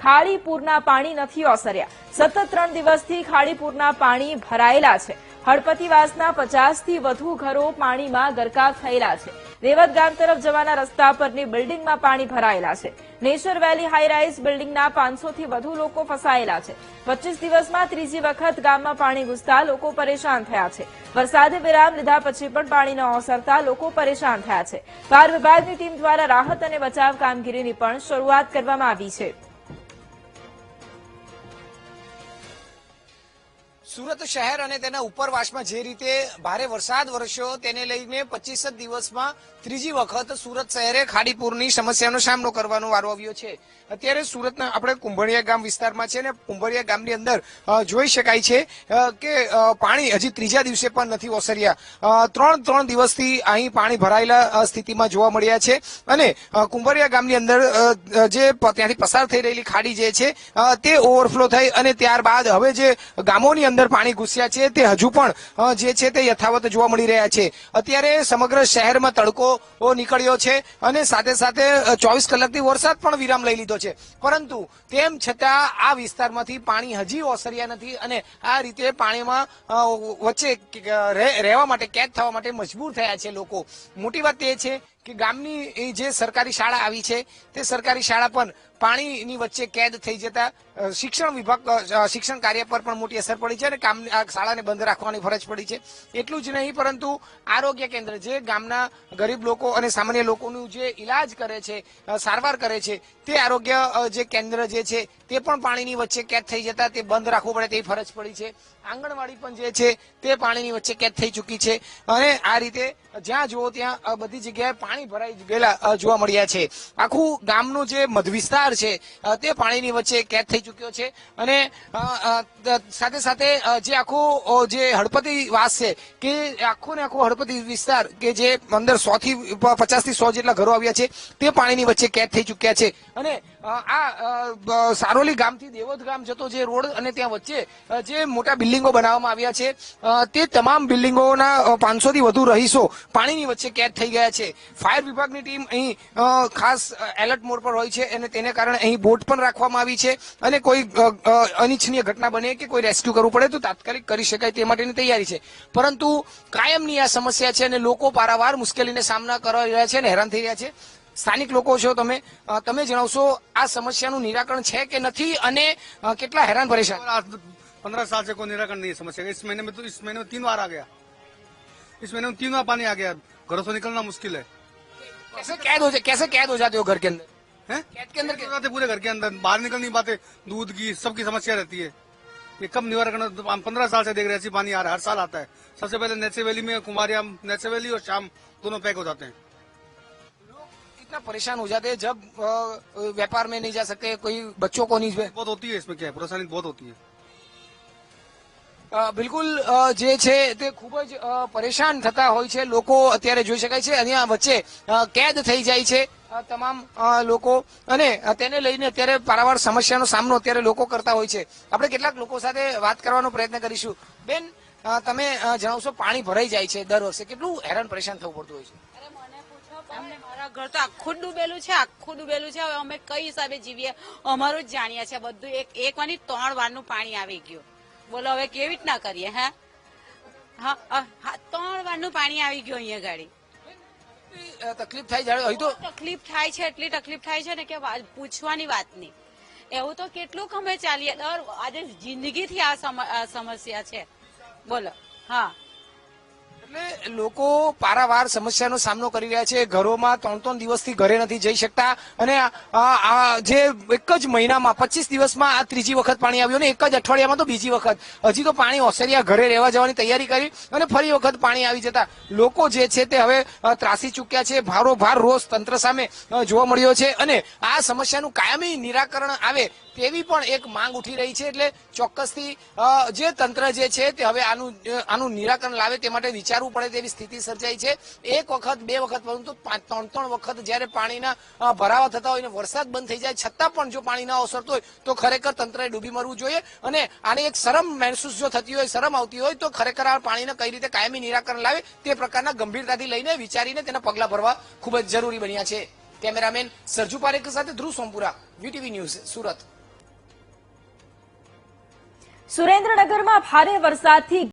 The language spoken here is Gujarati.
ખાડીપુરના પાણી નથી ઓસર્યા। સતત 3 દિવસથી ખાડીપુરના પાણી ભરાયેલા છે। હળપતિવાસના 50થી વધુ ઘરો પાણીમાં ગરકાવ થયેલા છે। દેવત ગામ તરફ જવાના રસ્તા પરની બિલ્ડિંગમાં પાણી ભરાયેલા છે। નેચર વેલી હાઈરાઇઝ બિલ્ડિંગના 500થી વધુ લોકો ફસાયેલા છે। 25 દિવસમાં ત્રીજી વખત ગામમાં પાણી ઘૂસતા લોકો પરેશાન થયા છે। વરસાદે વિરામ લીધા પછી પણ પાણી ન ઓસરતા લોકો પરેશાન થયા છે। ફાયર વિભાગની ટીમ દ્વારા રાહત અને બચાવ કામગીરીની પણ શરૂઆત કરવામાં આવી છે। સુરત શહેર અને તેના ઉપરવાસમાં જે રીતે ભારે વરસાદ વરસ્યો તેને લઈને 25 દિવસમાં ત્રીજી વખત સુરત શહેરે ખાડીપુરની સમસ્યાનો સામનો કરવાનો વારો આવ્યો છે। અત્યારે સુરતના આપણે કુંભળિયા ગામ વિસ્તારમાં છે ને કુંભળિયા ગામની અંદર જોઈ શકાય છે કે પાણી હજી ત્રીજા દિવસે પણ નથી ઓસર્યા। ત્રણ દિવસથી અહીં પાણી ભરાયેલા સ્થિતિમાં જોવા મળ્યા છે અને કુંભળિયા ગામની અંદર જે ત્યાંથી પસાર થઈ રહેલી ખાડી જે છે તે ઓવરફ્લો થઈ અને ત્યારબાદ હવે જે ગામોની અંદર પાણી ઘૂસ્યા છે તે હજુ પણ જે છે તે યથાવત જોવા મળી રહ્યા છે। અત્યારે સમગ્ર શહેરમાં તડકો નીકળ્યો છે અને સાથે સાથે 24 કલાકથી વરસાદ પણ વિરામ લઈ લીધો છે, પરંતુ તેમ છતાં આ વિસ્તારમાંથી પાણી હજી ઓસર્યા નથી અને આ રીતે પાણીમાં વચ્ચે રહેવા માટે કેદ થવા માટે મજબૂર થયા છે લોકો। મોટી વાત એ છે કે ગામની જે સરકારી શાળા આવી છે તે સરકારી શાળા પણ પાણીની વચ્ચે કેદ થઈ જતા શિક્ષણ વિભાગ શિક્ષણ કાર્ય પર પણ મોટી અસર પડી છે અને શાળાને બંધ રાખવાની ફરજ પડી છે। એટલું જ નહીં પરંતુ આરોગ્ય કેન્દ્ર જે ગામના ગરીબ લોકો અને સામાન્ય લોકોનું જે ઈલાજ કરે છે, સારવાર કરે છે, તે આરોગ્ય જે કેન્દ્ર જે છે તે પણ પાણીની વચ્ચે કેદ થઈ જતા તે બંધ રાખવું પડે તેવી ફરજ પડી છે। આંગણવાડી પણ જે છે તે પાણીની વચ્ચે કેદ થઈ ચૂકી છે અને આ રીતે જ્યાં જુઓ ત્યાં બધી જગ્યાએ પાણી ભરાઈ ગયેલા જોવા મળ્યા છે। આખું ગામનું જે મધ વિસ્તાર છે તે પાણીની વચ્ચે કેદ થઈ ચૂક્યો છે અને સાથે સાથે જે આખું જે હળપતિ વાસ છે કે આખો ને આખો હળપતિ વિસ્તાર કે જે અંદર 50થી 100 જેટલા ઘરો આવ્યા છે તે પાણીની વચ્ચે કેદ થઈ ચૂક્યા છે અને આ સારોલી ગામથી દેવોદ ગામ જતો જે રોડ અને ત્યાં વચ્ચે જે મોટા બિલ્ડિંગો બનાવવામાં આવ્યા છે તે તમામ બિલ્ડિંગોના 500થી વધુ રહીશો પાણીની વચ્ચે કેદ થઈ ગયા છે। ફાયર વિભાગની ટીમ અહીં ખાસ એલર્ટ મોડ પર હોય છે અને તેને કારણે અહીં બોટ પણ રાખવામાં આવી છે અને કોઈ અનિચ્છનીય ઘટના બને કે કોઈ રેસ્ક્યુ કરવું પડે તો તાત્કાલિક કરી શકાય તે માટેની તૈયારી છે, પરંતુ કાયમની આ સમસ્યા છે અને લોકો પારાવાર મુશ્કેલીને સામના કરી રહ્યા છે અને હેરાન થઈ રહ્યા છે। સ્થાનિક લોકો છો તમે જણાવશો આ સમસ્યાનું નિરાકરણ છે કે નથી અને કેટલા હેરાન પરેશાન? 15 साल से कोई निराकरण नहीं है समस्या। इस महीने में 3 बार आ गया। इस महीने में 3 बार पानी आ गया। घरों से निकलना मुश्किल है। कैसे कैद हो जाते हो घर के अंदर? हैं? कैद के अंदर जाते पूरे घर के अंदर, बाहर निकल नहीं पाते। दूध की सबकी समस्या रहती है। ये कब निवारण? हम 15 साल से देख रहे हैं पानी आ रहा है, हर साल आता है। सबसे पहले नेचे वैली में कुमारिया नेचे वैली और शाम दोनों पैक हो जाते हैं। कितना परेशान हो जाते हैं जब व्यापार में नहीं जा सकते, कोई बच्चों को नहीं। बहुत होती है इसमें, क्या है परेशानी बहुत होती है। બિલકુલ જે છે તે ખૂબ જ પરેશાન થતા હોય છે લોકો અત્યારે જોઈ શકાય છે। અહીંયા વચ્ચે કેદ થઈ જાય છે તમામ લોકો અને તેને લઈને અત્યારે પારાવાર સમસ્યાનો સામનો અત્યારે લોકો કરતા હોય છે। આપણે કેટલાક લોકો સાથે વાત કરવાનો પ્રયત્ન કરીશું। બેન, તમે જણાવશો પાણી ભરાઈ જાય છે દર વર્ષે, કેટલું હેરાન પરેશાન થવું પડતું હોય છે? મારા ઘર તો આખું ડૂબેલું છે, આખું ડૂબેલું છે। હવે અમે કઈ હિસાબે જીવીએ અમારું જ જાણીએ છીએ બધું। એક વાની 3 વારનું પાણી આવી ગયું, બોલો હવે કેવી રીતના કરીએ? હે હા 3 વારનું પાણી આવી ગયું અહીંયા ગાડી। તકલીફ થાય જાય અહીં તો તકલીફ થાય છે, એટલી તકલીફ થાય છે ને કે પૂછવાની વાત નહીં। એવું તો કેટલું અમે ચાલીએ આજે જિંદગીથી આ સમસ્યા છે, બોલો। હા, એટલે લોકો પારાવાર સમસ્યાનો સામનો કરી રહ્યા છે। ઘરોમાં 3 દિવસથી ઘરે નથી જઈ શકતા અને આ જે એક જ મહિનામાં 25 દિવસમાં આ ત્રીજી વખત પાણી આવ્યું ને એક જ અઠવાડિયામાં તો બીજી વખત હજી તો પાણી ઓસર્યા ઘરે રહેવા જવાની તૈયારી કરી અને ફરી વખત પાણી આવી જતા લોકો જે છે તે હવે ત્રાસી ચૂક્યા છે। ભારોભાર રોષ તંત્ર સામે જોવા મળ્યો છે અને આ સમસ્યાનું કાયમી નિરાકરણ આવે તેવી પણ એક માંગ ઉઠી રહી છે। એટલે ચોક્કસથી જે તંત્ર જે છે તે હવે આનું નિરાકરણ લાવે તે માટે વિચારવું પડે તેવી સ્થિતિ સર્જાઈ છે। એક વખત, 2 વખત, પરંતુ 3 વખત જયારે પાણીના ભરાવા થતા હોય ને વરસાદ બંધ થઈ જાય છતાં પણ જો પાણી ના ઓસરતું હોય તો ખરેખર તંત્રએ ડૂબી મરવું જોઈએ અને આને એક શરમ મહેસૂસ જો થતી હોય, શરમ આવતી હોય તો ખરેખર આ પાણીને કઈ રીતે કાયમી નિરાકરણ લાવે તે પ્રકારના ગંભીરતાથી લઈને વિચારીને તેના પગલા ભરવા ખૂબ જ જરૂરી બન્યા છે। કેમેરામેન સરજુ પારેખ સાથે ધ્રુવ સોમપુરા, વીટીવી ન્યૂઝ, સુરત। સુરેન્દ્રનગરમાં ભારે વરસાદથી